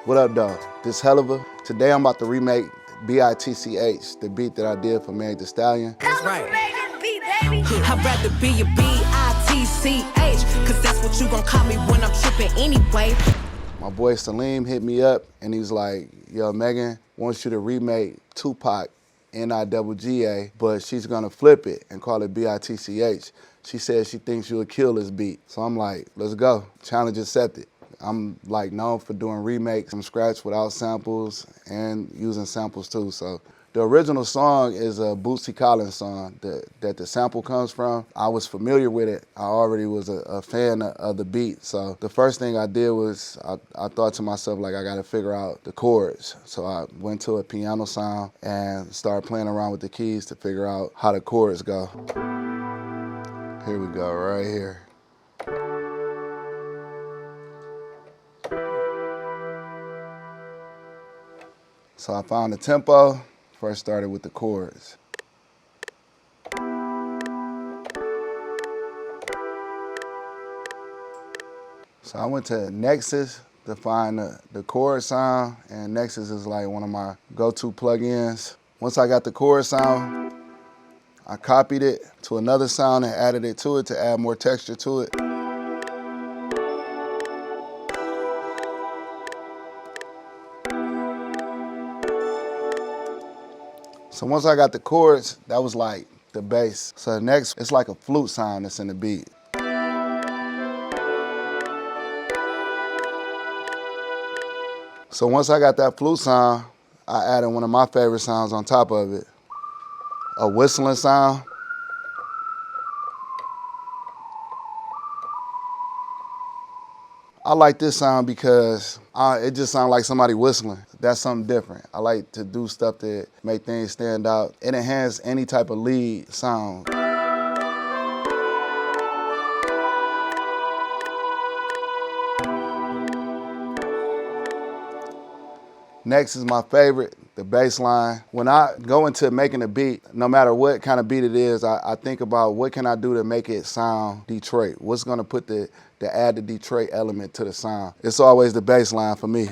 What up, dog? This Helluva. Today I'm about to remake B.I.T.C.H, the beat that I did for Megan Thee Stallion. That's right. I'd rather be a B.I.T.C.H, cause that's what you gon' call me when I'm tripping anyway. My boy Salim hit me up and he was like, yo, Megan wants you to remake Tupac N-I-double-G-A, but she's gonna flip it and call it B.I.T.C.H. She said she thinks you'll kill this beat. So I'm like, let's go. Challenge accepted. I'm like known for doing remakes from scratch without samples and using samples too. So the original song is a B.I.T.C.H song that the sample comes from. I was familiar with it. I already was a fan of the beat. So the first thing I did was I thought to myself, like, I gotta figure out the chords. So I went to a piano sound and started playing around with the keys to figure out how the chords go. Here we go, right here. So I found the tempo, first started with the chords. So I went to Nexus to find the chord sound, and Nexus is like one of my go-to plugins. Once I got the chord sound, I copied it to another sound and added it to it to add more texture to it. So once I got the chords, that was like the bass. So next, it's like a flute sound that's in the beat. So once I got that flute sound, I added one of my favorite sounds on top of it, a whistling sound. I like this sound because it just sounds like somebody whistling. That's something different. I like to do stuff that make things stand out. It enhances any type of lead sound. Next is my favorite, the bass line. When I go into making a beat, no matter what kind of beat it is, I think about what can I do to make it sound Detroit? What's gonna put the add the Detroit element to the sound? It's always the bass line for me.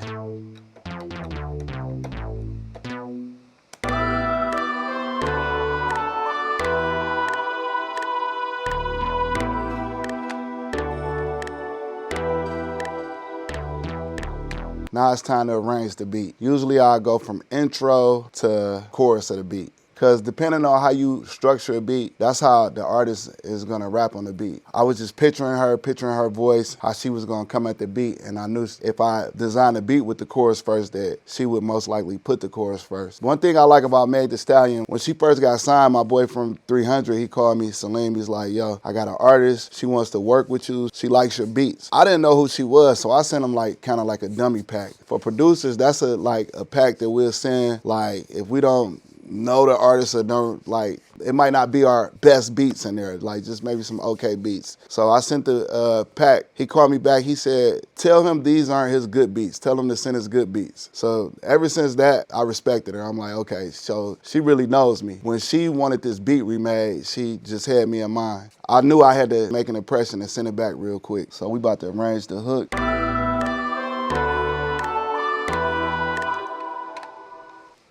Now it's time to arrange the beat. Usually I go from intro to chorus of the beat. Because depending on how you structure a beat, that's how the artist is gonna rap on the beat. I was just picturing her voice, how she was gonna come at the beat, and I knew if I designed a beat with the chorus first, that she would most likely put the chorus first. One thing I like about Megan Thee Stallion, when she first got signed, my boy from 300, he called me Salim. He's like, yo, I got an artist, she wants to work with you, she likes your beats. I didn't know who she was, so I sent him like kind of like a dummy pack. For producers, that's like a pack that we'll send, like if we don't know the artist or don't, like, it might not be our best beats in there, like just maybe some okay beats. So I sent the pack. He called me back, he said, tell him these aren't his good beats. Tell him to send his good beats. So ever since that, I respected her. I'm like, okay, so she really knows me. When she wanted this beat remade, she just had me in mind. I knew I had to make an impression and send it back real quick. So we about to arrange the hook.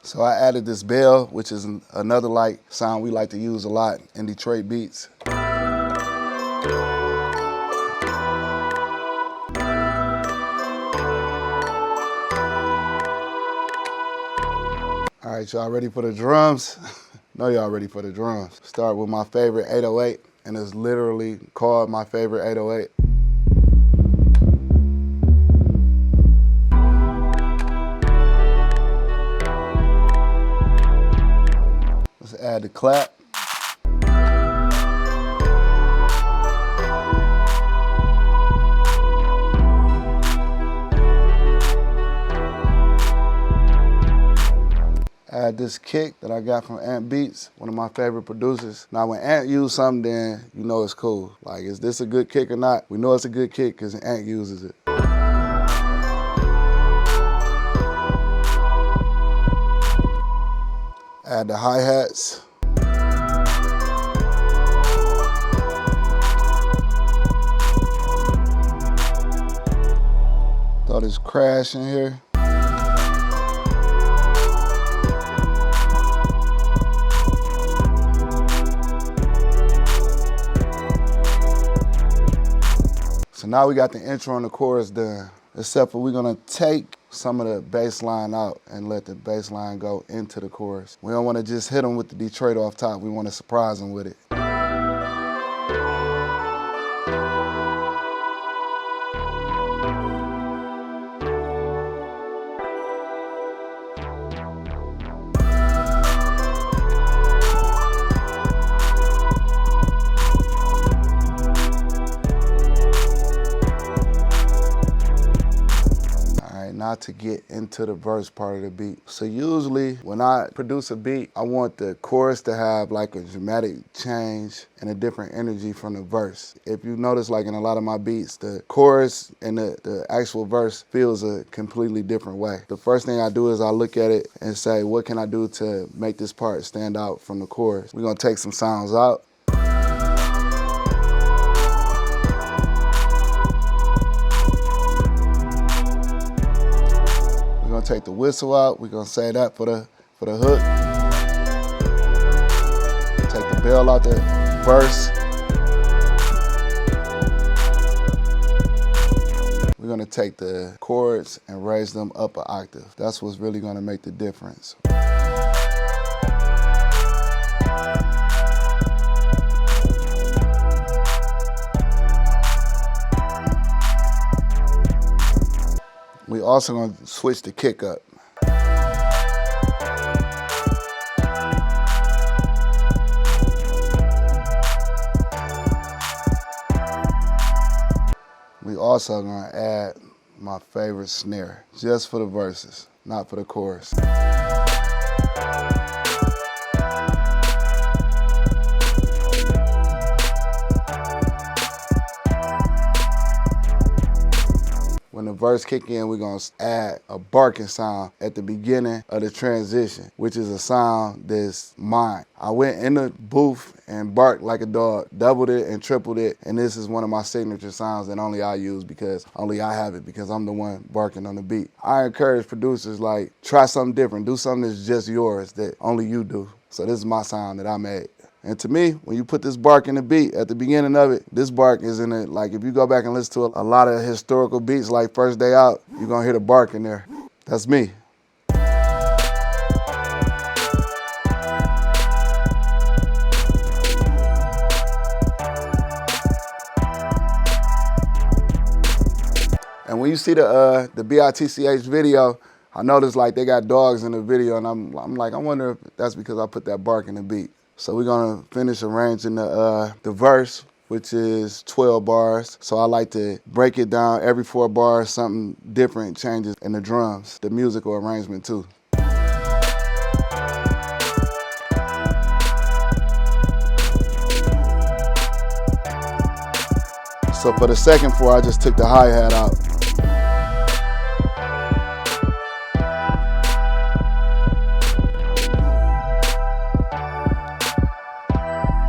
So I added this bell, which is another like sound we like to use a lot in Detroit beats. All right, y'all ready for the drums? Know y'all ready for the drums. Start with my favorite 808, and it's literally called my favorite 808. Add the clap. Add this kick that I got from Ant Beats, one of my favorite producers. Now when Ant uses something, then you know it's cool. Like, is this a good kick or not? We know it's a good kick because Ant uses it. Add the hi-hats. Throw this crash in here. So now we got the intro and the chorus done, except for we're gonna take some of the bass line out and let the bass line go into the chorus. We don't wanna just hit them with the Detroit off top. We wanna surprise them with it. Now to get into the verse part of the beat. So usually when I produce a beat, I want the chorus to have like a dramatic change and a different energy from the verse. If you notice, like in a lot of my beats, the chorus and the actual verse feels a completely different way. The first thing I do is I look at it and say, what can I do to make this part stand out from the chorus? We're gonna take some sounds out. We're gonna take the whistle out. We're gonna say that for the hook. Take the bell out the verse. We're gonna take the chords and raise them up an octave. That's what's really gonna make the difference. We also gonna switch the kick up. We also gonna add my favorite snare, just for the verses, not for the chorus. When the verse kick in, we're gonna add a barking sound at the beginning of the transition, which is a sound that's mine. I went in the booth and barked like a dog, doubled it and tripled it, and this is one of my signature sounds that only I use because only I have it, because I'm the one barking on the beat. I encourage producers, like, try something different, do something that's just yours that only you do. So this is my sound that I made. And to me, when you put this bark in the beat at the beginning of it, this bark is in it. Like if you go back and listen to a lot of historical beats like First Day Out, you're gonna hear the bark in there. That's me. And when you see the B.I.T.C.H video, I noticed like they got dogs in the video, and I'm like, I wonder if that's because I put that bark in the beat. So we're gonna finish arranging the verse, which is 12 bars. So I like to break it down every 4 bars, something different changes in the drums, the musical arrangement too. So for the second 4, I just took the hi-hat out.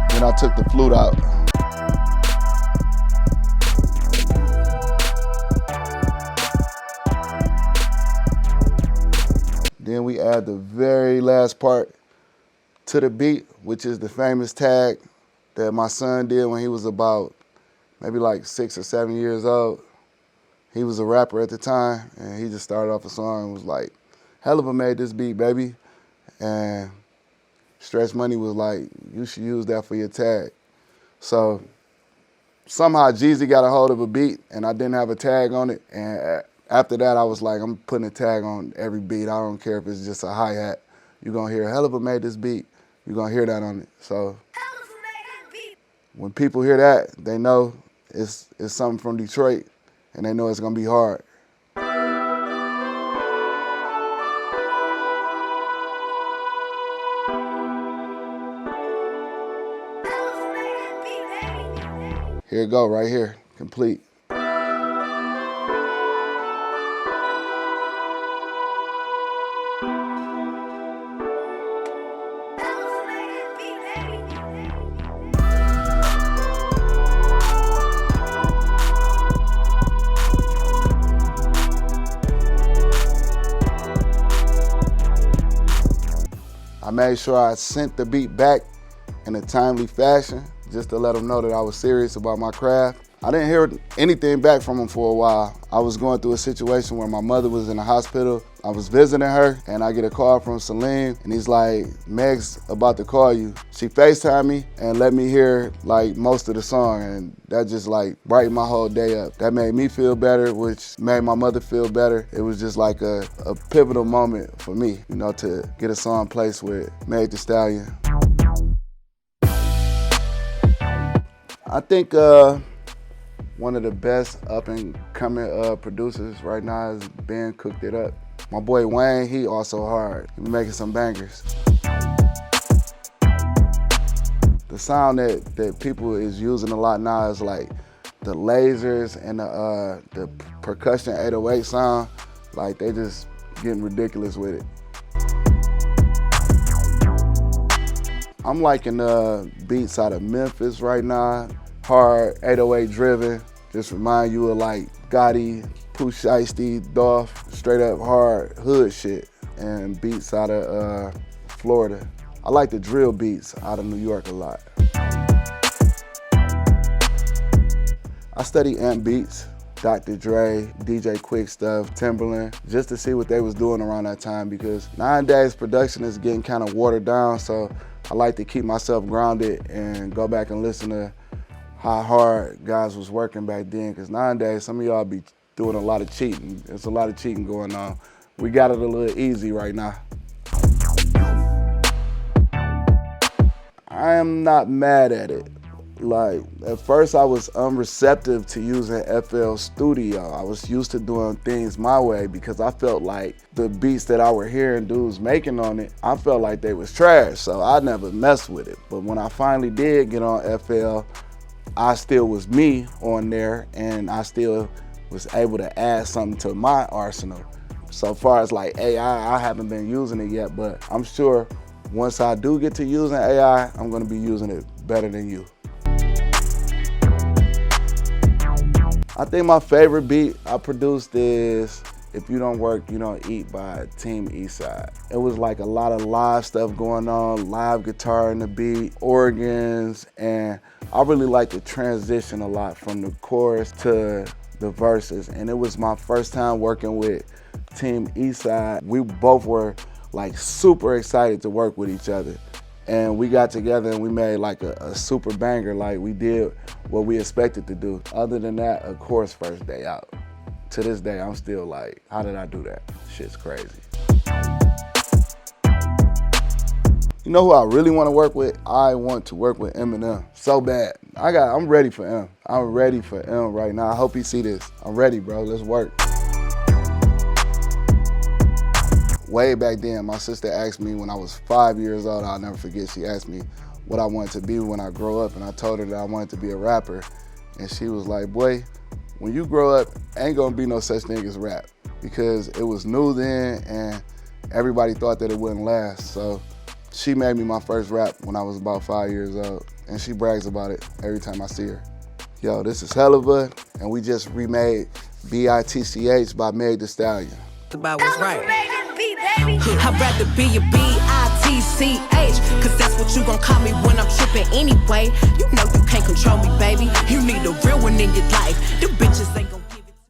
And I took the flute out. Then we add the very last part to the beat, which is the famous tag that my son did when he was about maybe like 6 or 7 years old. He was a rapper at the time, and he just started off a song and was like, Helluva made this beat, baby. And Stretch Money was like, you should use that for your tag. So somehow Jeezy got a hold of a beat and I didn't have a tag on it. And after that, I was like, I'm putting a tag on every beat. I don't care if it's just a hi-hat. You're gonna hear Helluva made this beat. You're gonna hear that on it. So when people hear that, they know it's something from Detroit, and they know it's gonna be hard. Here it go, right here, complete. I made sure I sent the beat back in a timely fashion, just to let them know that I was serious about my craft. I didn't hear anything back from him for a while. I was going through a situation where my mother was in the hospital. I was visiting her and I get a call from Salim and he's like, Meg's about to call you. She FaceTimed me and let me hear like most of the song, and that just like brightened my whole day up. That made me feel better, which made my mother feel better. It was just like a pivotal moment for me, you know, to get a song placed with Megan Thee Stallion. I think one of the best up-and-coming producers right now is Ben Cooked It Up. My boy Wayne, he also hard. He be making some bangers. The sound that people is using a lot now is like the lasers and the percussion 808 sound. Like they just getting ridiculous with it. I'm liking beats out of Memphis right now. Hard 808 driven. Just remind you of like Gotti, B.I.T.C.H, Dolph, straight up hard hood shit. And beats out of Florida. I like the drill beats out of New York a lot. I study amp beats, Dr. Dre, DJ Quick Stuff, Timberland, just to see what they was doing around that time, because nowadays production is getting kind of watered down, so I like to keep myself grounded and go back and listen to how hard guys was working back then, because nowadays some of y'all be doing a lot of cheating. There's a lot of cheating going on. We got it a little easy right now. I am not mad at it. Like, at first I was unreceptive to using FL Studio. I was used to doing things my way because I felt like the beats that I were hearing dudes making on it, I felt like they was trash, so I never messed with it. But when I finally did get on FL, I still was me on there, and I still was able to add something to my arsenal. So far as like AI, I haven't been using it yet, but I'm sure once I do get to using AI, I'm gonna be using it better than you. I think my favorite beat I produced is If You Don't Work, You Don't Eat by Team Eastside. It was like a lot of live stuff going on, live guitar in the beat, organs, and I really like to transition a lot from the chorus to the verses. And it was my first time working with Team Eastside. We both were like super excited to work with each other. And we got together and we made like a super banger. Like we did what we expected to do. Other than that, of course, first day out. To this day, I'm still like, how did I do that? Shit's crazy. You know who I really want to work with? I want to work with Eminem so bad. I'm ready for M. I'm ready for M right now. I hope he see this. I'm ready, bro. Let's work. Way back then, my sister asked me when I was 5 years old, I'll never forget, she asked me what I wanted to be when I grow up, and I told her that I wanted to be a rapper. And she was like, boy, when you grow up, ain't gonna be no such thing as rap, because it was new then and everybody thought that it wouldn't last. So she made me my first rap when I was about 5 years old, and she brags about it every time I see her. Yo, this is Helluva, and we just remade B.I.T.C.H by Megan Thee Stallion. About what's right. I'd rather be a B.I.T.C.H, cause that's what you gon' call me when I'm trippin' anyway. You know you can't control me, baby. You need a real one in your life. Them bitches ain't gon'